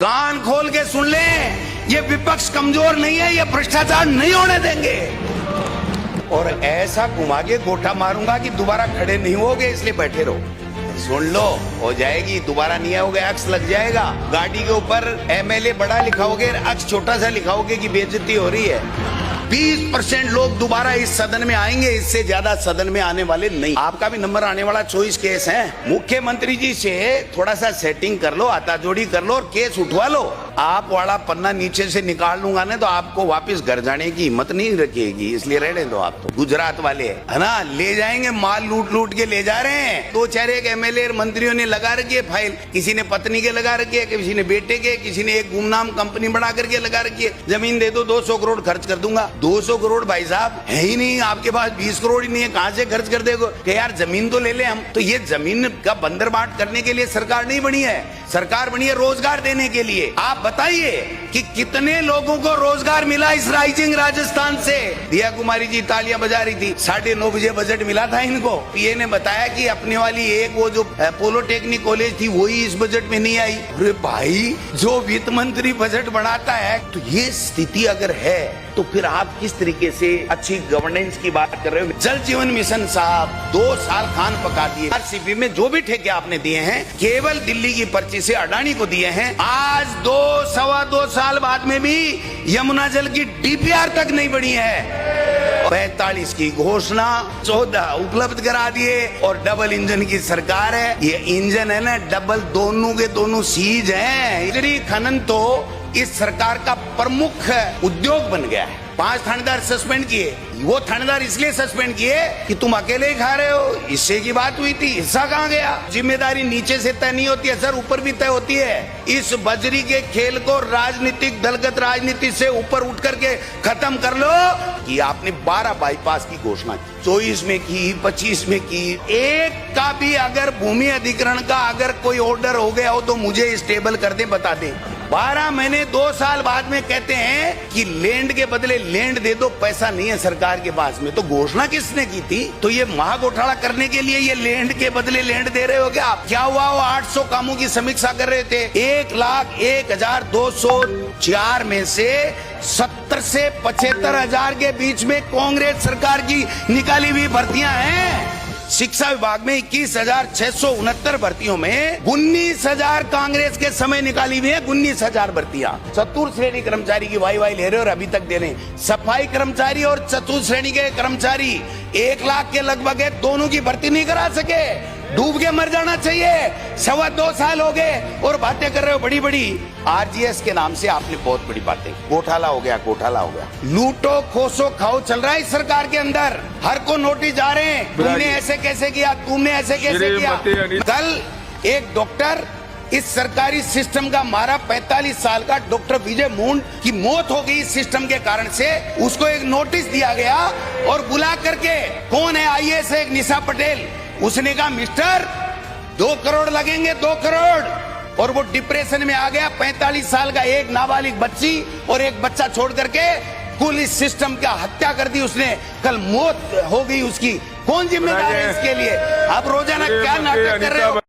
कान खोल के सुन लें, ये विपक्ष कमजोर नहीं है, ये भ्रष्टाचार नहीं होने देंगे। और ऐसा घुमा के गोठा मारूंगा कि दोबारा खड़े नहीं होगे, इसलिए बैठे रहो। सुन लो, हो जाएगी, दोबारा नहीं आओगे, अक्स लग जाएगा। गाड़ी के ऊपर एमएलए बड़ा लिखाओगे, अक्स छोटा सा लिखाओगे कि बेइज्जती हो रही है। 20% लोग दोबारा इस सदन में आएंगे, इससे ज्यादा सदन में आने वाले नहीं। आपका भी नंबर आने वाला 24 केस है। मुख्यमंत्री जी से थोड़ा सा सेटिंग कर लो, आताजोड़ी कर लो और केस उठवा लो। आप वाला पन्ना नीचे से निकाल लूंगा ना तो आपको वापस घर जाने की हिम्मत नहीं रखेगी, इसलिए रहने दो। आप तो गुजरात वाले है ना, ले जाएंगे, माल लूट लूट के ले जा रहे हैं। 2-4 एमएलए मंत्रियों ने लगा रखी है फाइल, किसी ने पत्नी के लगा रखी है, किसी ने बेटे के, किसी ने एक गुमनाम कंपनी बना करके लगा रखी है। जमीन दे दो, 200 करोड़ खर्च कर दूंगा। 200 करोड़ भाई साहब है ही नहीं, आपके पास 20 करोड़ ही नहीं है, कहां से खर्च कर देगो कि यार जमीन तो ले ले हम। तो ये जमीन का बंदरबाट करने के लिए सरकार नहीं बनी है, सरकार बनी है रोजगार देने के लिए। आप बताइए कि कितने लोगों को रोजगार मिला इस राइजिंग राजस्थान से। दिया कुमारी जी तालियां बजा रही थी, 9:30 बजे बजट मिला था इनको। पीए ने बताया कि अपने वाली एक वो जो पॉलिटेक्निक कॉलेज थी वही इस बजट में नहीं आई। अरे भाई, जो वित्त मंत्री बजट बनाता है, तो ये स्थिति अगर है तो फिर आप किस तरीके से अच्छी गवर्नेंस की बात कर रहे हो। जल जीवन मिशन साहब 2 साल खान पका दिए। आरसीपी में जो भी ठेके आपने दिए हैं केवल दिल्ली की पर्ची से अडानी को दिए हैं। आज 2-2.25 साल बाद में भी यमुना जल की डीपीआर तक नहीं बनी है। 45 की घोषणा, 14 उपलब्ध करा दिए और डबल इंजन की सरकार है। ये इंजन है ना डबल, दोनों के दोनों सीज हैं। इतनी खनन तो इस सरकार का प्रमुख उद्योग बन गया है। 5 थानेदार सस्पेंड किए, वो थानेदार इसलिए सस्पेंड किए कि तुम अकेले ही खा रहे हो, हिस्से की बात हुई थी, हिस्सा कहाँ गया। जिम्मेदारी नीचे से तय नहीं होती है सर, ऊपर भी तय होती है। इस बजरी के खेल को राजनीतिक दलगत राजनीति से ऊपर उठ करके खत्म कर लो। कि आपने 12 बाईपास की घोषणा की, 24 में की, 25 में की, एक का भी अगर भूमि अधिग्रहण का अगर कोई ऑर्डर हो गया हो तो मुझे स्टेबल कर दे, बता दे। 12 महीने 2 साल बाद में कहते हैं कि लैंड के बदले लैंड दे दो, पैसा नहीं है सरकार के पास में। तो घोषणा किसने की थी? तो ये महाघोटाला करने के लिए ये लैंड के बदले लैंड दे रहे हो क्या आप? क्या हुआ? वो 800 कामों की समीक्षा कर रहे थे। 1,01,204 में से 70 से 75,000 के बीच में कांग्रेस सरकार की निकाली हुई भर्तियां हैं। शिक्षा विभाग में 21,669 भर्तियों में 19,000 कांग्रेस के समय निकाली हुई है। 19,000 भर्तियां। चतुर्थ श्रेणी कर्मचारी की वाई ले रहे और अभी तक दे रहे। सफाई कर्मचारी और चतुर्थ श्रेणी के कर्मचारी 1 लाख के लगभग है, दोनों की भर्ती नहीं करा सके। डूब के मर जाना चाहिए। 2.25 साल हो गए और बातें कर रहे हो बड़ी बड़ी। आरजीएस के नाम से आपने बहुत बड़ी बातें, घोटाला हो गया, घोटाला हो गया, लूटो खोसो खाओ चल रहा है इस सरकार के अंदर। हर को नोटिस जा रहे हैं, तुमने ऐसे कैसे किया, तुमने ऐसे कैसे किया। कल एक डॉक्टर इस सरकारी सिस्टम का मारा, 45 साल का डॉक्टर विजय मूंड की मौत हो गई इस सिस्टम के कारण से। उसको एक नोटिस दिया गया और बुला करके, कौन है आईएएस, एक निशा पटेल, उसने कहा मिस्टर 2 करोड़ लगेंगे, 2 करोड़। और वो डिप्रेशन में आ गया। 45 साल का एक नाबालिग बच्ची और एक बच्चा छोड़ करके कुल इस सिस्टम का हत्या कर दी उसने। कल मौत हो गई उसकी। कौन जिम्मेदार है इसके लिए? आप रोजाना क्या नाटक कर रहे हो?